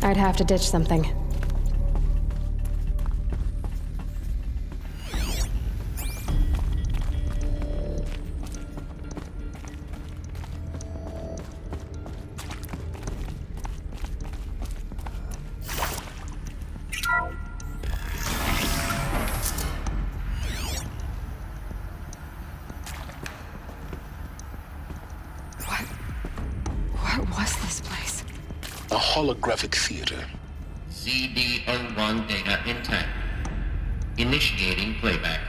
I'd have to ditch something. What was this place? A holographic theater. CD01 data intact. Initiating playback.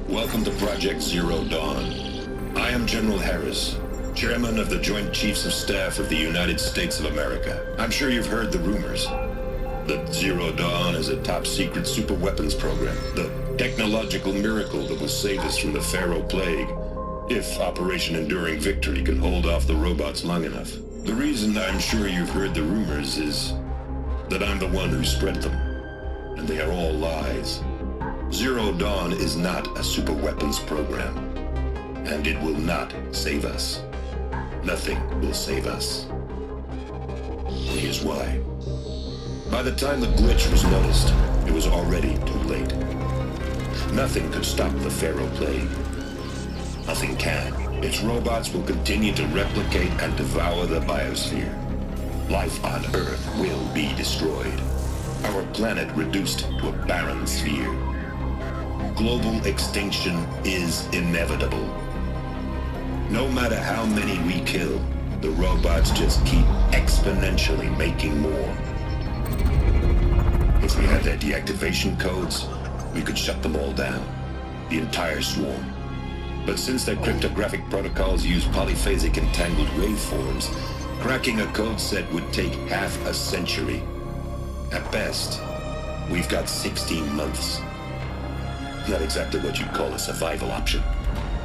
Welcome to Project Zero Dawn. I am General Harris, Chairman of the Joint Chiefs of Staff of the United States of America. I'm sure you've heard the rumors that Zero Dawn is a top-secret superweapons program, the technological miracle that will save us from the Pharaoh Plague, if Operation Enduring Victory can hold off the robots long enough. The reason I'm sure you've heard the rumors is that I'm the one who spread them, and they are all lies. Zero Dawn is not a superweapons program, and it will not save us. Nothing will save us. Here's why. By the time the glitch was noticed, it was already too late. Nothing could stop the Pharaoh Plague. Nothing can. Its robots will continue to replicate and devour the biosphere. Life on Earth will be destroyed. Our planet reduced to a barren sphere. Global extinction is inevitable. No matter how many we kill, the robots just keep exponentially making more. If we had their deactivation codes, we could shut them all down. The entire swarm. But since their cryptographic protocols use polyphasic entangled waveforms, cracking a code set would take half a century. At best, we've got 16 months. Not exactly what you'd call a survival option.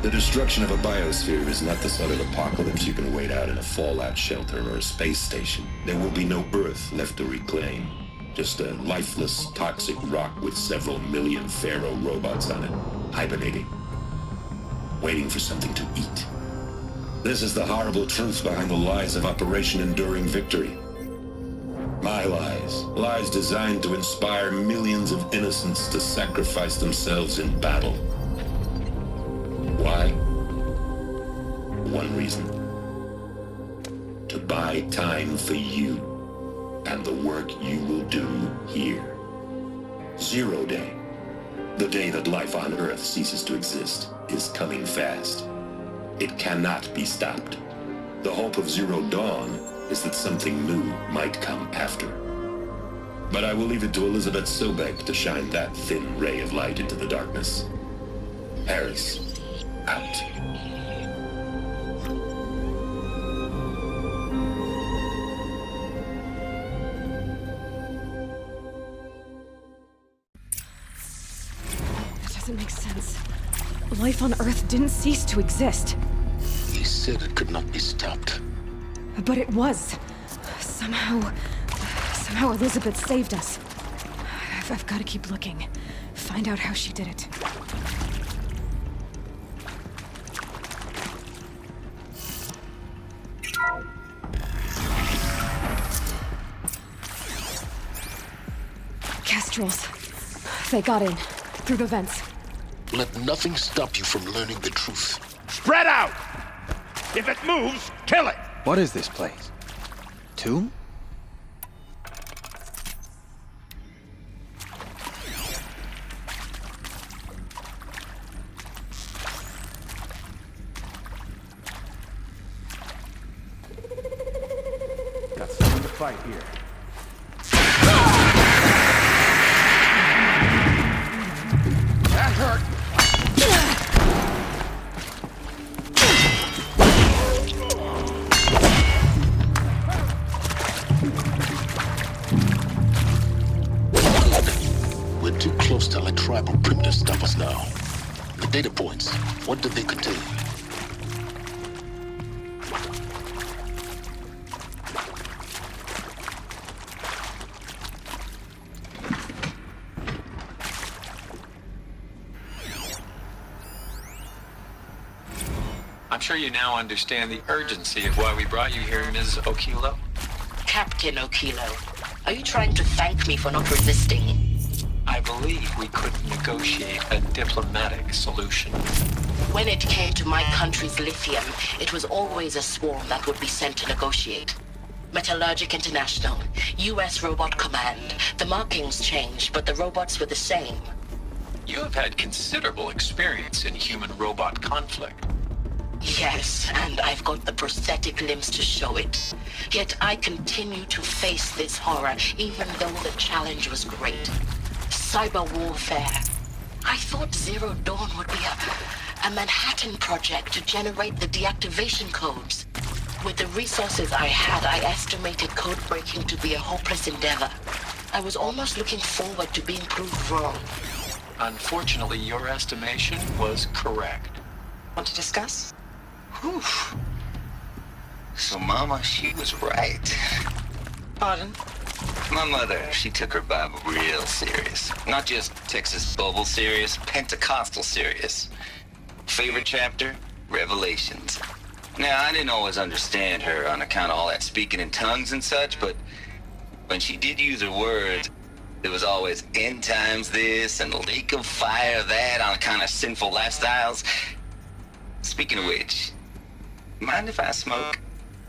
The destruction of a biosphere is not the sort of apocalypse you can wait out in a fallout shelter or a space station. There will be no Earth left to reclaim. Just a lifeless, toxic rock with several million Pharaoh robots on it, hibernating. Waiting for something to eat. This is the horrible truth behind the lies of Operation Enduring Victory. My lies. Lies designed to inspire millions of innocents to sacrifice themselves in battle. Why? One reason. To buy time for you and the work you will do here. Zero Day. The day that life on Earth ceases to exist is coming fast. It cannot be stopped. The hope of Zero Dawn is that something new might come after. But I will leave it to Elizabeth Sobek to shine that thin ray of light into the darkness. Harris, out. That doesn't make sense. Life on Earth didn't cease to exist. He said it could not be stopped. But it was. Somehow Elizabeth saved us. I've got to keep looking. Find out how she did it. Kestrels. They got in. Through the vents. Let nothing stop you from learning the truth. Spread out! If it moves, kill it! What is this place? Tomb? Got someone to fight here. That hurt! We're too close to let tribal primitives stop us now. The data points, what did they contain? I'm sure you now understand the urgency of why we brought you here, Ms. Okilo. Captain Okilo, are you trying to thank me for not resisting? I believe we could negotiate a diplomatic solution. When it came to my country's lithium, it was always a swarm that would be sent to negotiate. Metallurgic International, US Robot Command. The markings changed, but the robots were the same. You have had considerable experience in human-robot conflict. Yes, and I've got the prosthetic limbs to show it. Yet I continue to face this horror, even though the challenge was great. Cyber warfare. I thought Zero Dawn would be a Manhattan project to generate the deactivation codes. With the resources I had, I estimated code breaking to be a hopeless endeavor. I was almost looking forward to being proved wrong. Unfortunately, your estimation was correct. Want to discuss? Whew. So Mama, she was right. Pardon? My mother, she took her Bible real serious. Not just Texas Bible serious, Pentecostal serious. Favorite chapter? Revelations. Now, I didn't always understand her on account of all that speaking in tongues and such, but when she did use her words, there was always end times this and lake of fire that on account of sinful lifestyles. Speaking of which, mind if I smoke?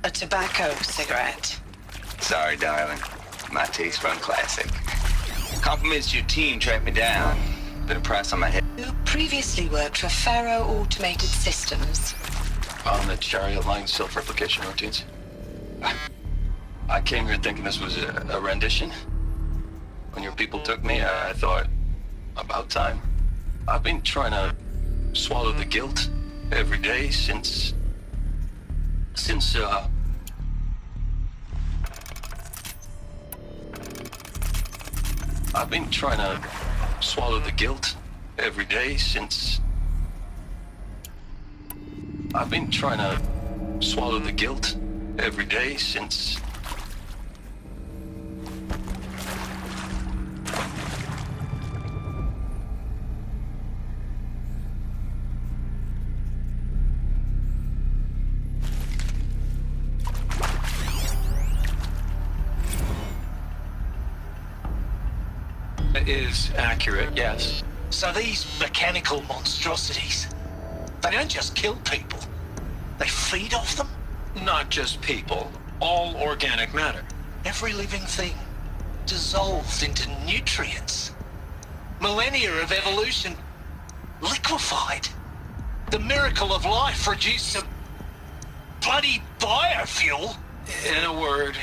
A tobacco cigarette. Sorry, darling. My taste run classic. Compliments to your team tracked me down. Bit of price on my head. You previously worked for Faro Automated Systems. On the chariot line self-replication routines. I came here thinking this was a rendition. When your people took me, I thought, about time. I've been trying to swallow the guilt every day since I've been trying to swallow the guilt every day since I've been trying to swallow the guilt every day since is accurate, yes. So these mechanical monstrosities, they don't just kill people. They feed off them. Not just people, all organic matter. Every living thing dissolved into nutrients. Millennia of evolution liquefied. The miracle of life produced some bloody biofuel. In a word,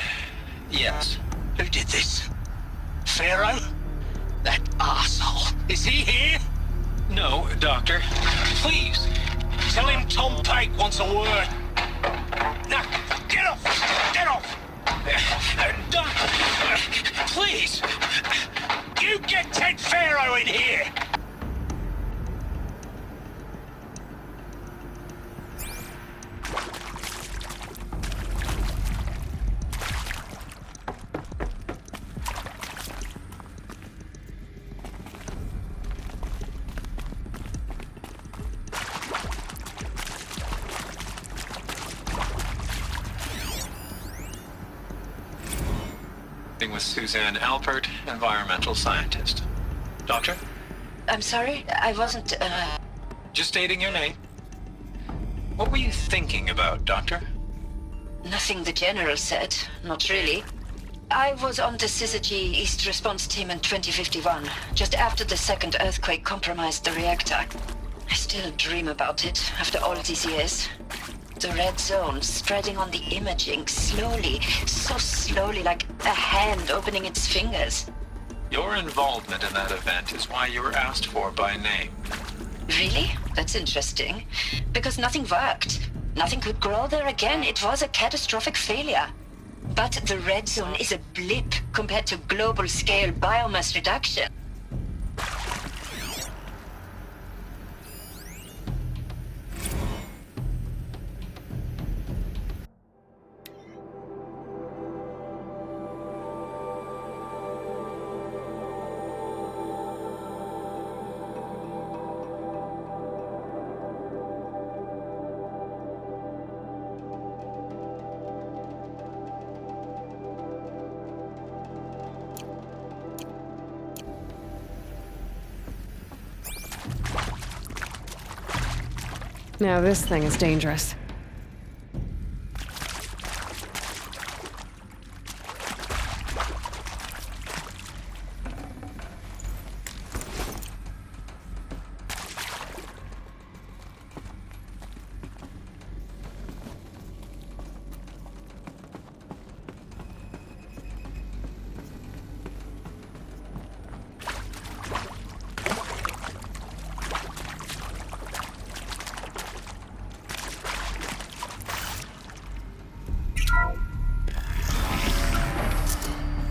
yes. Who did this? Pharaoh? That arsehole. Is he here? No, Doctor. Please, tell him Tom Pate wants a word. No, get off! Get off! Doctor, please, you get Ted Pharaoh in here! With Suzanne Alpert, environmental scientist. Doctor? I'm sorry, I wasn't, Just stating your name. What were you thinking about, Doctor? Nothing the General said, not really. I was on the Syzygy East Response Team in 2051, just after the second earthquake compromised the reactor. I still dream about it, after all these years. The red zone spreading on the imaging, slowly, so slowly, like a hand opening its fingers. Your involvement in that event is why you were asked for by name. Really? That's interesting. Because nothing worked. Nothing could grow there again. It was a catastrophic failure. But the red zone is a blip compared to global-scale biomass reduction. Now this thing is dangerous.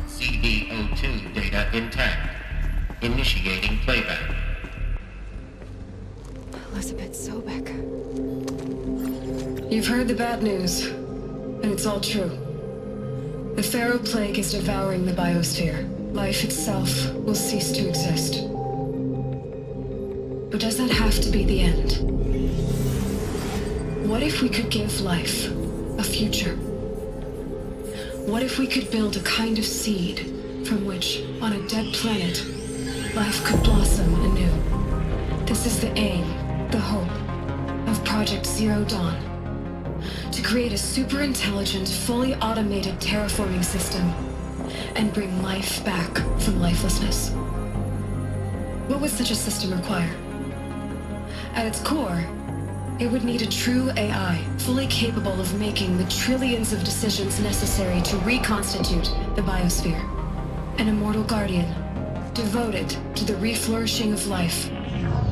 CD02 data intact. Initiating playback. Elizabeth Sobek. You've heard the bad news, and it's all true. The Pharaoh Plague is devouring the biosphere. Life itself will cease to exist. But does that have to be the end? What if we could give life a future? What if we could build a kind of seed from which, on a dead planet, life could blossom anew? This is the aim, the hope, of Project Zero Dawn. To create a super-intelligent, fully automated terraforming system and bring life back from lifelessness. What would such a system require? At its core, it would need a true AI, fully capable of making the trillions of decisions necessary to reconstitute the biosphere. An immortal guardian, devoted to the reflourishing of life.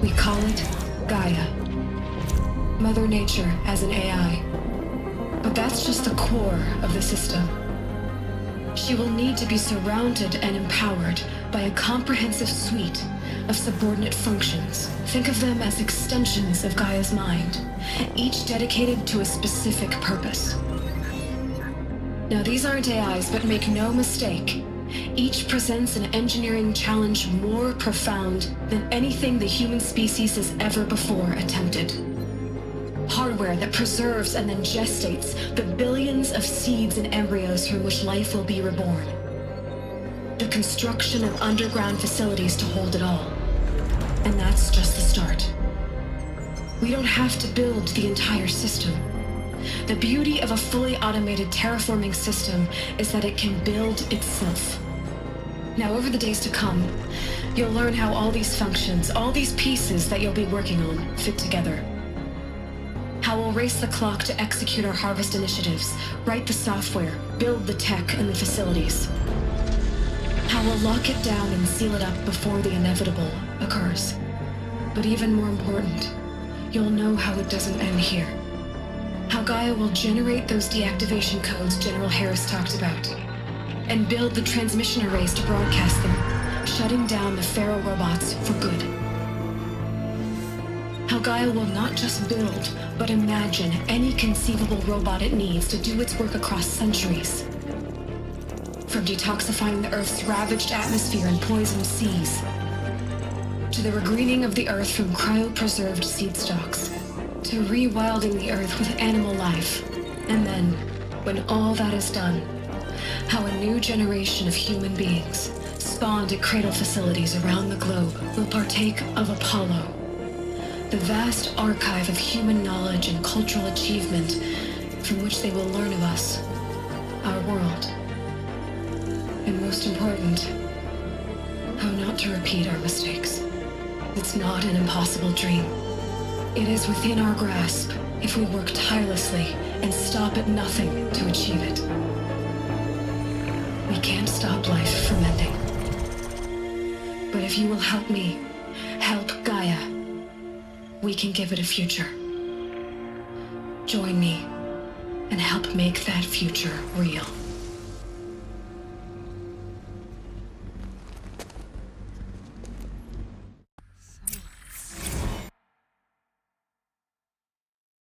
We call it Gaia. Mother Nature as an AI. But that's just the core of the system. She will need to be surrounded and empowered by a comprehensive suite of subordinate functions. Think of them as extensions of Gaia's mind, each dedicated to a specific purpose. Now, these aren't AIs, but make no mistake, each presents an engineering challenge more profound than anything the human species has ever before attempted. Hardware that preserves and then gestates the billions of seeds and embryos from which life will be reborn. The construction of underground facilities to hold it all. And that's just the start. We don't have to build the entire system. The beauty of a fully automated terraforming system is that it can build itself. Now, over the days to come, you'll learn how all these functions, all these pieces that you'll be working on, fit together. How we'll race the clock to execute our harvest initiatives, write the software, build the tech and the facilities. How we'll lock it down and seal it up before the inevitable occurs. But even more important, you'll know how it doesn't end here. How Gaia will generate those deactivation codes General Harris talked about, and build the transmission arrays to broadcast them, shutting down the Pharaoh robots for good. How Gaia will not just build, but imagine any conceivable robot it needs to do its work across centuries. From detoxifying the Earth's ravaged atmosphere and poisoned seas, to the regreening of the Earth from cryopreserved seed stalks, to rewilding the Earth with animal life. And then, when all that is done, how a new generation of human beings, spawned at cradle facilities around the globe, will partake of Apollo, the vast archive of human knowledge and cultural achievement from which they will learn of us, our world. And most important, how not to repeat our mistakes. It's not an impossible dream. It is within our grasp if we work tirelessly and stop at nothing to achieve it. We can't stop life from ending. But if you will help me, help Gaia, we can give it a future. Join me and help make that future real.